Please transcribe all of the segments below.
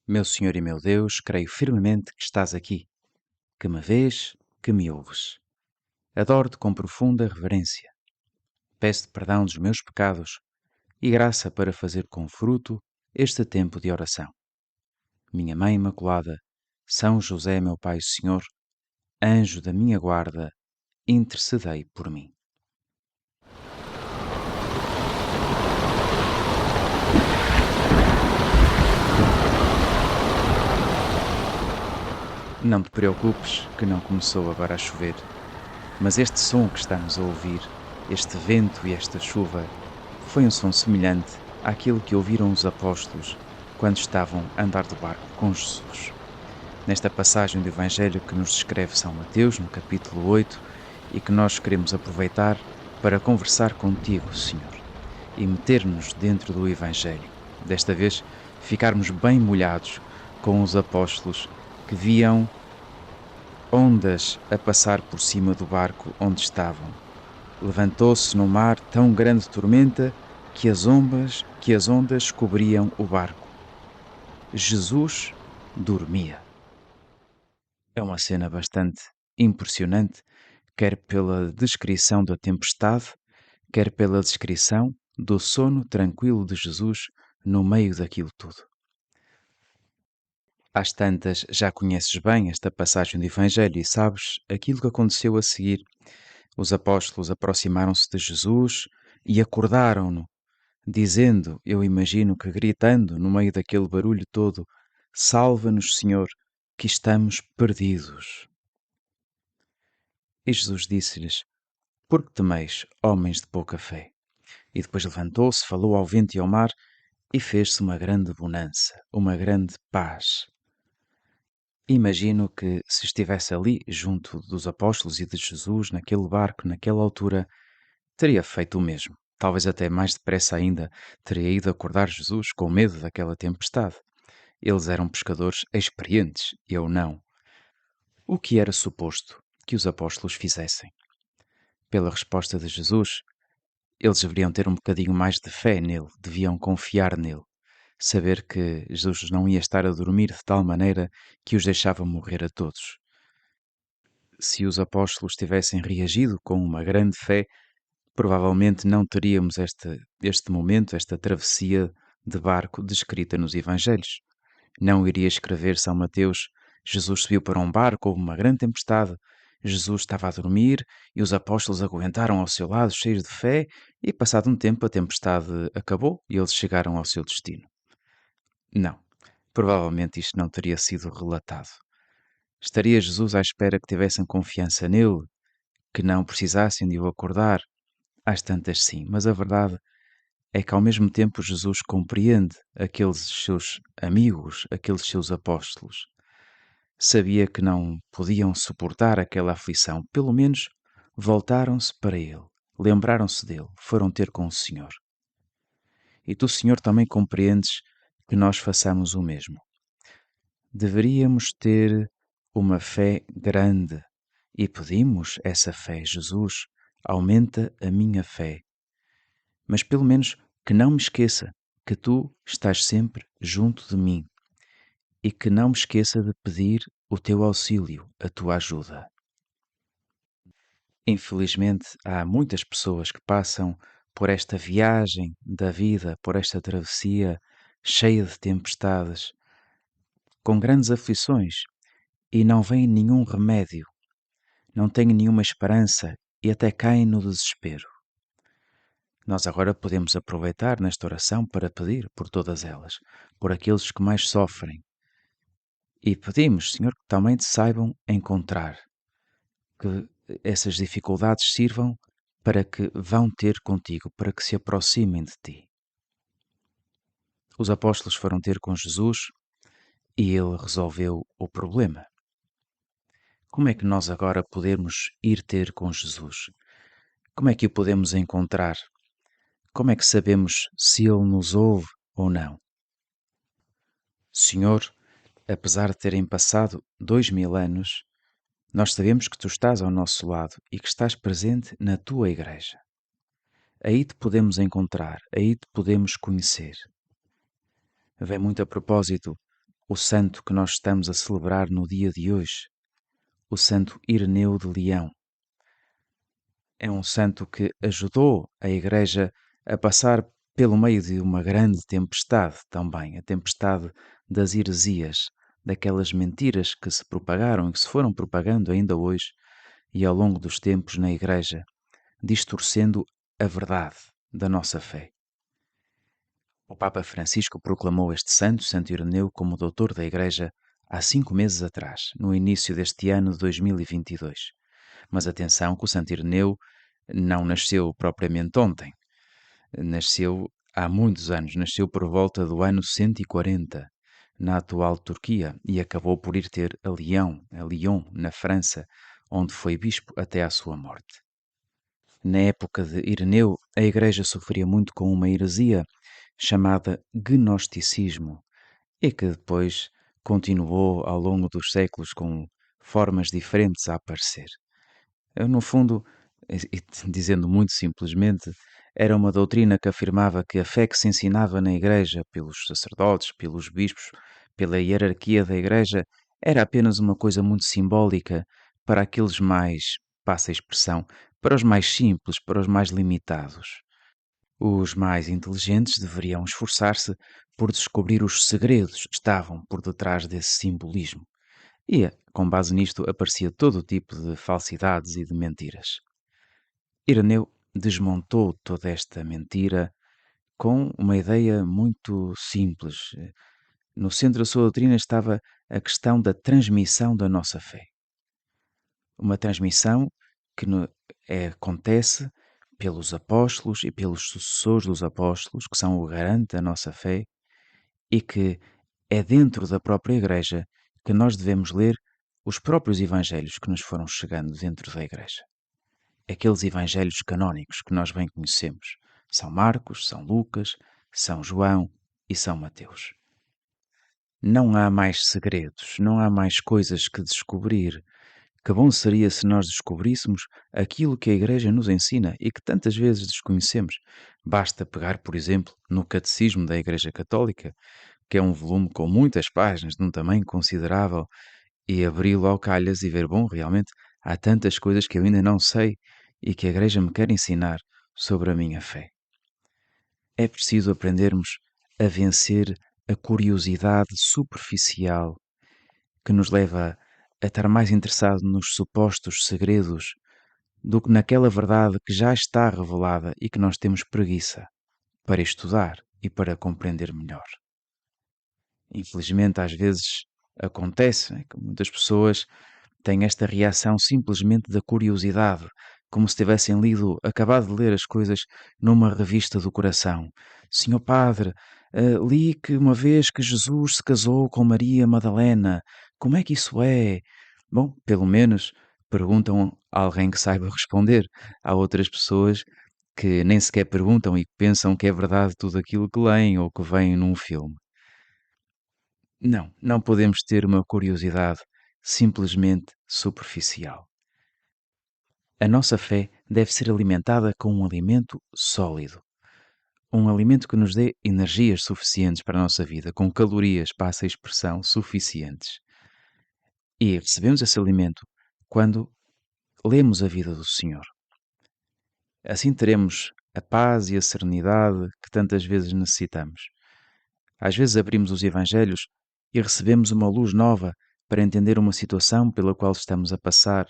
Meu Senhor e meu Deus, creio firmemente que estás aqui, que me vês, que me ouves. Adoro-te com profunda reverência. Peço-te perdão dos meus pecados e graça para fazer com fruto este tempo de oração. Minha Mãe Imaculada, São José, meu Pai e Senhor, anjo da minha guarda, intercedei por mim. Não te preocupes que não começou agora a chover, mas este som que estamos a ouvir, este vento e esta chuva, foi um som semelhante àquilo que ouviram os apóstolos quando estavam a andar de barco com Jesus. Nesta passagem do Evangelho que nos descreve São Mateus, no capítulo 8, e que nós queremos aproveitar para conversar contigo, Senhor, e meter-nos dentro do Evangelho. Desta vez, ficarmos bem molhados com os apóstolos que viam ondas a passar por cima do barco onde estavam. Levantou-se no mar tão grande tormenta que as ondas cobriam o barco. Jesus dormia. É uma cena bastante impressionante, quer pela descrição da tempestade, quer pela descrição do sono tranquilo de Jesus no meio daquilo tudo. Às tantas, já conheces bem esta passagem do Evangelho e sabes aquilo que aconteceu a seguir. Os apóstolos aproximaram-se de Jesus e acordaram-no, dizendo, eu imagino que gritando no meio daquele barulho todo, salva-nos, Senhor, que estamos perdidos. E Jesus disse-lhes, por que temeis, homens de pouca fé? E depois levantou-se, falou ao vento e ao mar, e fez-se uma grande bonança, uma grande paz. Imagino que se estivesse ali, junto dos apóstolos e de Jesus, naquele barco, naquela altura, teria feito o mesmo. Talvez até mais depressa ainda teria ido acordar Jesus com medo daquela tempestade. Eles eram pescadores experientes, eu não. O que era suposto que os apóstolos fizessem? Pela resposta de Jesus, eles deveriam ter um bocadinho mais de fé nele, deviam confiar nele. Saber que Jesus não ia estar a dormir de tal maneira que os deixava morrer a todos. Se os apóstolos tivessem reagido com uma grande fé, provavelmente não teríamos este momento, esta travessia de barco descrita nos Evangelhos. Não iria escrever São Mateus, Jesus subiu para um barco, houve uma grande tempestade, Jesus estava a dormir e os apóstolos aguentaram ao seu lado cheios de fé e passado um tempo a tempestade acabou e eles chegaram ao seu destino. Não, provavelmente isto não teria sido relatado. Estaria Jesus à espera que tivessem confiança nele, que não precisassem de o acordar? Às tantas sim, mas a verdade é que ao mesmo tempo Jesus compreende aqueles seus amigos, aqueles seus apóstolos. Sabia que não podiam suportar aquela aflição, pelo menos voltaram-se para ele, lembraram-se dele, foram ter com o Senhor. E tu, Senhor, também compreendes que nós façamos o mesmo. Deveríamos ter uma fé grande e pedimos essa fé. Jesus, aumenta a minha fé. Mas pelo menos que não me esqueça que tu estás sempre junto de mim e que não me esqueça de pedir o teu auxílio, a tua ajuda. Infelizmente, há muitas pessoas que passam por esta viagem da vida, por esta travessia cheia de tempestades, com grandes aflições e não vem nenhum remédio, não têm nenhuma esperança e até caem no desespero. Nós agora podemos aproveitar nesta oração para pedir por todas elas, por aqueles que mais sofrem. E pedimos, Senhor, que também te saibam encontrar, que essas dificuldades sirvam para que vão ter contigo, para que se aproximem de ti. Os apóstolos foram ter com Jesus e ele resolveu o problema. Como é que nós agora podemos ir ter com Jesus? Como é que o podemos encontrar? Como é que sabemos se ele nos ouve ou não? Senhor, apesar de terem passado 2000 anos, nós sabemos que tu estás ao nosso lado e que estás presente na tua igreja. Aí te podemos encontrar, aí te podemos conhecer. Vem muito a propósito o santo que nós estamos a celebrar no dia de hoje, o Santo Ireneu de Leão. É um santo que ajudou a Igreja a passar pelo meio de uma grande tempestade também, a tempestade das heresias, daquelas mentiras que se propagaram e que se foram propagando ainda hoje e ao longo dos tempos na Igreja, distorcendo a verdade da nossa fé. O Papa Francisco proclamou este santo, Santo Ireneu, como doutor da Igreja há 5 meses atrás, no início deste ano de 2022. Mas atenção que o Santo Ireneu não nasceu propriamente ontem. Nasceu há muitos anos, nasceu por volta do ano 140, na atual Turquia, e acabou por ir ter a Lyon, na França, onde foi bispo até à sua morte. Na época de Ireneu, a Igreja sofria muito com uma heresia chamada gnosticismo, e que depois continuou ao longo dos séculos com formas diferentes a aparecer. No fundo, dizendo muito simplesmente, era uma doutrina que afirmava que a fé que se ensinava na Igreja pelos sacerdotes, pelos bispos, pela hierarquia da Igreja, era apenas uma coisa muito simbólica para aqueles mais, passa a expressão, para os mais simples, para os mais limitados. Os mais inteligentes deveriam esforçar-se por descobrir os segredos que estavam por detrás desse simbolismo. E, com base nisto, aparecia todo o tipo de falsidades e de mentiras. Ireneu desmontou toda esta mentira com uma ideia muito simples. No centro da sua doutrina estava a questão da transmissão da nossa fé. Uma transmissão que acontece pelos apóstolos e pelos sucessores dos apóstolos, que são o garante da nossa fé, e que é dentro da própria Igreja que nós devemos ler os próprios evangelhos que nos foram chegando dentro da Igreja. Aqueles evangelhos canónicos que nós bem conhecemos. São Marcos, São Lucas, São João e São Mateus. Não há mais segredos, não há mais coisas que descobrir. Que bom seria se nós descobríssemos aquilo que a Igreja nos ensina e que tantas vezes desconhecemos. Basta pegar, por exemplo, no Catecismo da Igreja Católica, que é um volume com muitas páginas, de um tamanho considerável, e abri-lo ao calhas e ver, bom, realmente há tantas coisas que eu ainda não sei e que a Igreja me quer ensinar sobre a minha fé. É preciso aprendermos a vencer a curiosidade superficial que nos leva a estar mais interessado nos supostos segredos do que naquela verdade que já está revelada e que nós temos preguiça para estudar e para compreender melhor. Infelizmente, às vezes acontece, né, que muitas pessoas têm esta reação simplesmente da curiosidade, como se tivessem acabado de ler as coisas numa revista do coração. Senhor Padre, li que uma vez que Jesus se casou com Maria Madalena, como é que isso é? Bom, pelo menos perguntam a alguém que saiba responder. Há outras pessoas que nem sequer perguntam e pensam que é verdade tudo aquilo que leem ou que veem num filme. Não, não podemos ter uma curiosidade simplesmente superficial. A nossa fé deve ser alimentada com um alimento sólido. Um alimento que nos dê energias suficientes para a nossa vida, com calorias, passa a expressão, suficientes. E recebemos esse alimento quando lemos a vida do Senhor. Assim teremos a paz e a serenidade que tantas vezes necessitamos. Às vezes abrimos os Evangelhos e recebemos uma luz nova para entender uma situação pela qual estamos a passar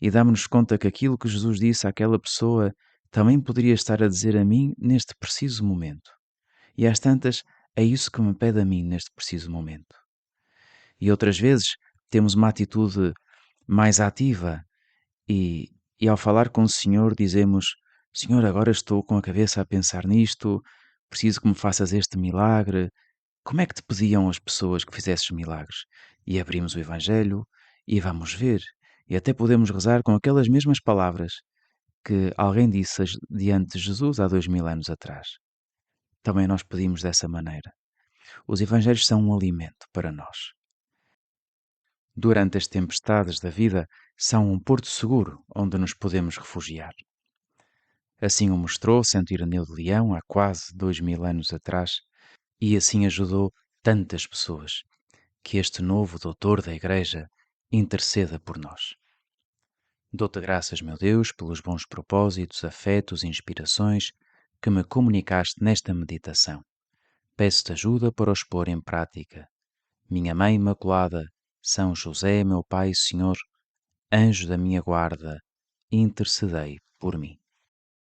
e damos-nos conta que aquilo que Jesus disse àquela pessoa também poderia estar a dizer a mim neste preciso momento. E às tantas, é isso que me pede a mim neste preciso momento. E outras vezes temos uma atitude mais ativa e ao falar com o Senhor dizemos: Senhor, agora estou com a cabeça a pensar nisto, preciso que me faças este milagre. Como é que te pediam as pessoas que fizesses milagres? E abrimos o Evangelho e vamos ver. E até podemos rezar com aquelas mesmas palavras que alguém disse diante de Jesus há 2000 anos atrás. Também nós pedimos dessa maneira. Os Evangelhos são um alimento para nós. Durante as tempestades da vida, são um porto seguro onde nos podemos refugiar. Assim o mostrou Santo Ireneu de Leão há quase 2000 anos atrás e assim ajudou tantas pessoas. que este novo doutor da Igreja interceda por nós. Dou-te graças, meu Deus, pelos bons propósitos, afetos e inspirações que me comunicaste nesta meditação. Peço-te ajuda para os pôr em prática. Minha Mãe Imaculada, São José, meu Pai e Senhor, anjo da minha guarda, intercedei por mim.